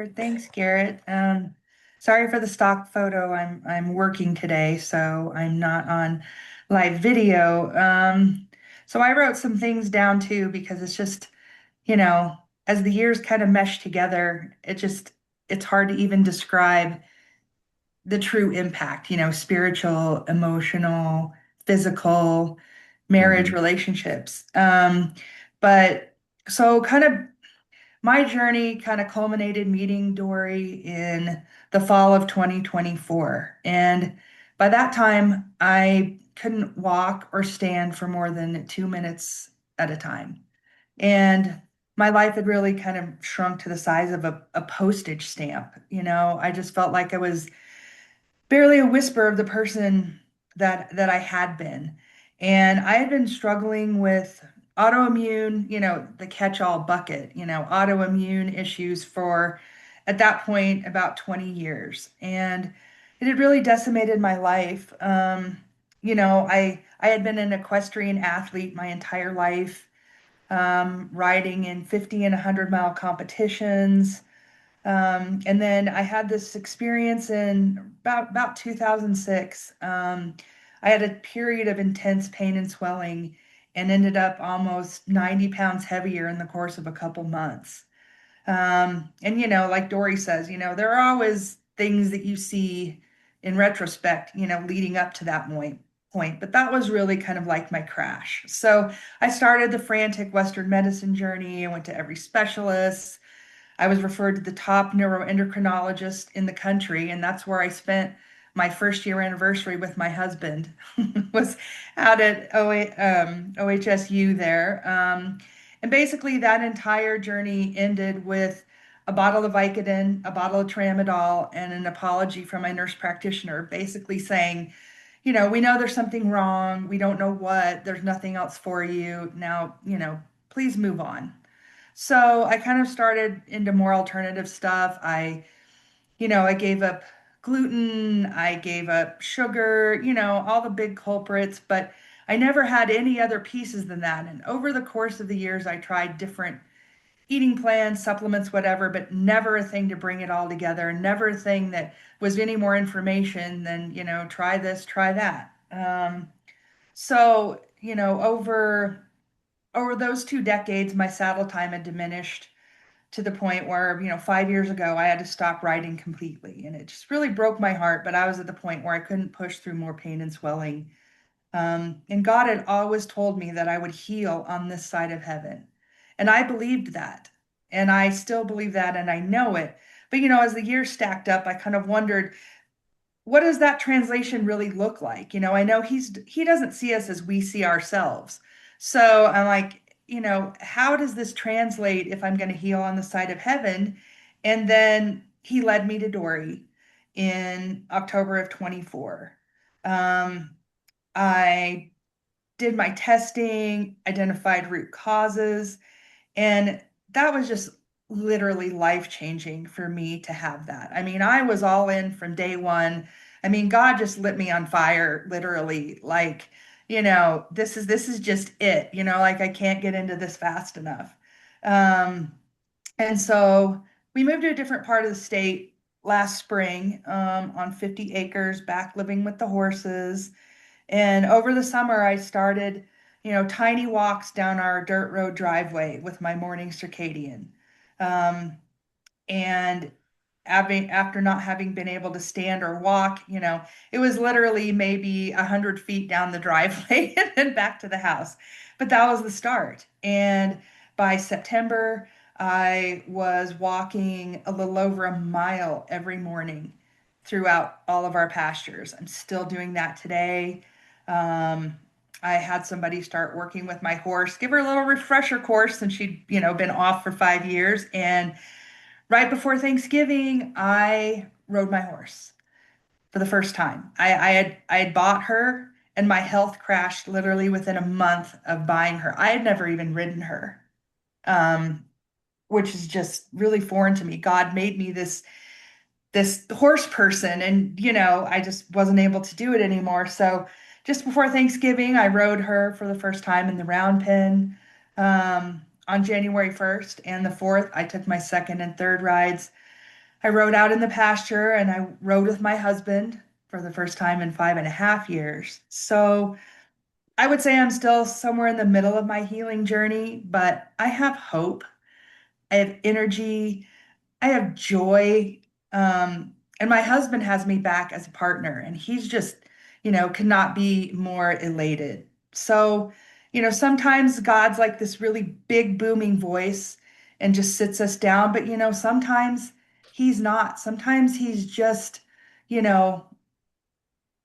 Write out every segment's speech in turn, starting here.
Sure. Thanks, Garrett. Sorry for the stock photo. I'm working today, so I'm not on live video. So I wrote some things down too because it's just, you know, as the years kind of mesh together, it's hard to even describe the true impact, spiritual, emotional, physical, marriage, Hmm. relationships. But so kind of my journey kind of culminated meeting Dory in the fall of 2024. And by that time, I couldn't walk or stand for more than 2 minutes at a time. And my life had really kind of shrunk to the size of a postage stamp. I just felt like I was barely a whisper of the person that I had been. And I had been struggling with autoimmune, the catch-all bucket, autoimmune issues for at that point about 20 years. And it had really decimated my life. I had been an equestrian athlete my entire life, riding in 50 and 100-mile competitions. And then I had this experience in about 2006. I had a period of intense pain and swelling and ended up almost 90 pounds heavier in the course of a couple months. And like Dory says, there are always things that you see in retrospect, leading up to that point. But that was really kind of like my crash. So I started the frantic Western medicine journey. I went to every specialist. I was referred to the top neuroendocrinologist in the country, and that's where I spent my first year anniversary with my husband. Was out at OHSU there. And basically, that entire journey ended with a bottle of Vicodin, a bottle of Tramadol, and an apology from my nurse practitioner, basically saying, we know there's something wrong. We don't know what. There's nothing else for you. Now, please move on. So I kind of started into more alternative stuff. I gave up gluten, I gave up sugar, all the big culprits, but I never had any other pieces than that. And over the course of the years, I tried different eating plans, supplements, whatever, but never a thing to bring it all together, never a thing that was any more information than, try this, try that. So, over those 2 decades, my saddle time had diminished to the point where, 5 years ago, I had to stop writing completely. And it just really broke my heart. But I was at the point where I couldn't push through more pain and swelling. And God had always told me that I would heal on this side of heaven. And I believed that. And I still believe that. And I know it. But, as the years stacked up, I kind of wondered, what does that translation really look like? I know he doesn't see us as we see ourselves. So I'm like, how does this translate if I'm going to heal on the side of heaven? And then he led me to Dory in October of 24. Um, I did my testing, identified root causes, and that was just literally life changing for me to have that. I mean, I was all in from day one. I mean, God just lit me on fire, literally. Like, this is just it. Like I can't get into this fast enough. Um, and so we moved to a different part of the state last spring, on 50 acres, back living with the horses. And over the summer, I started, tiny walks down our dirt road driveway with my morning circadian. Um, and after not having been able to stand or walk, it was literally maybe 100 feet down the driveway and then back to the house. But that was the start. And by September, I was walking a little over a mile every morning throughout all of our pastures. I'm still doing that today. Um, I had somebody start working with my horse, give her a little refresher course since she'd, been off for 5 years. And right before Thanksgiving, I rode my horse for the first time. I had bought her, and my health crashed literally within a month of buying her. I had never even ridden her, um, which is just really foreign to me. God made me this horse person, and I just wasn't able to do it anymore. So just before Thanksgiving, I rode her for the first time in the round pen. On January 1st and the 4th, I took my second and third rides. I rode out in the pasture and I rode with my husband for the first time in 5.5 years. So I would say I'm still somewhere in the middle of my healing journey, but I have hope. I have energy. I have joy. And my husband has me back as a partner, and he's just, cannot be more elated. So, sometimes God's like this really big booming voice and just sits us down, but sometimes he's not. Sometimes he's just, you know,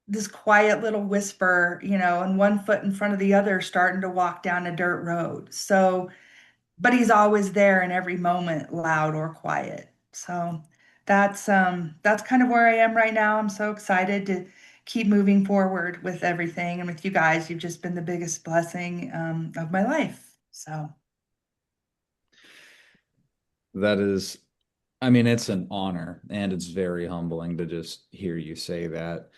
this quiet little whisper, and one foot in front of the other starting to walk down a dirt road. So, but he's always there in every moment, loud or quiet. So that's kind of where I am right now. I'm so excited to keep moving forward with everything and with you guys. You've just been the biggest blessing of my life. So That is, I mean, it's an honor and it's very humbling to just hear you say that.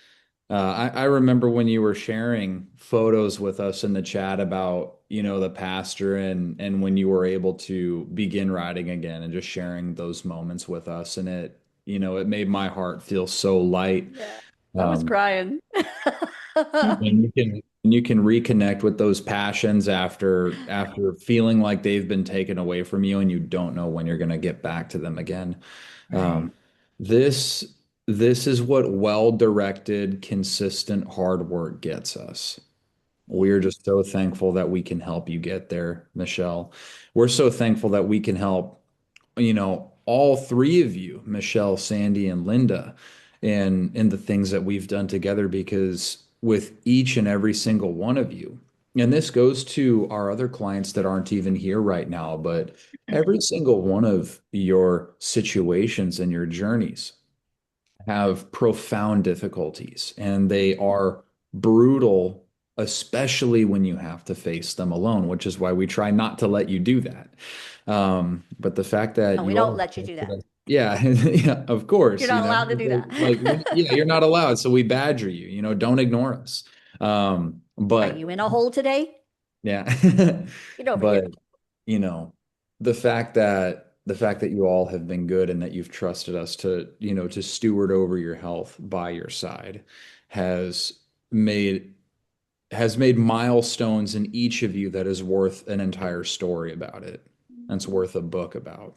I remember when you were sharing photos with us in the chat about, the pastor and when you were able to begin riding again and just sharing those moments with us. And it made my heart feel so light. Yeah, I was Um, crying. and you can reconnect with those passions after feeling like they've been taken away from you and you don't know when you're going to get back to them again. right. Um, this this is what well-directed, consistent hard work gets us. We're just so thankful that we can help you get there, Michelle. We're so thankful that we can help, all three of you, Michelle, Sandy, and Linda, in the things that we've done together, because with each and every single one of you, and this goes to our other clients that aren't even here right now, but every single one of your situations and your journeys have profound difficulties and they are brutal, especially when you have to face them alone, which is why we try not to let you do that. But the fact that No, we you don't all, let you do that. yeah, yeah, of course, You're not allowed to do that. yeah, you're not allowed, so we badger you, don't ignore us. Are But you in a hole today? yeah, Get over but here. you know, the fact that you all have been good and that you've trusted us to steward over your health by your side has made has made milestones in each of you that is worth an entire story about it. That's worth a book about.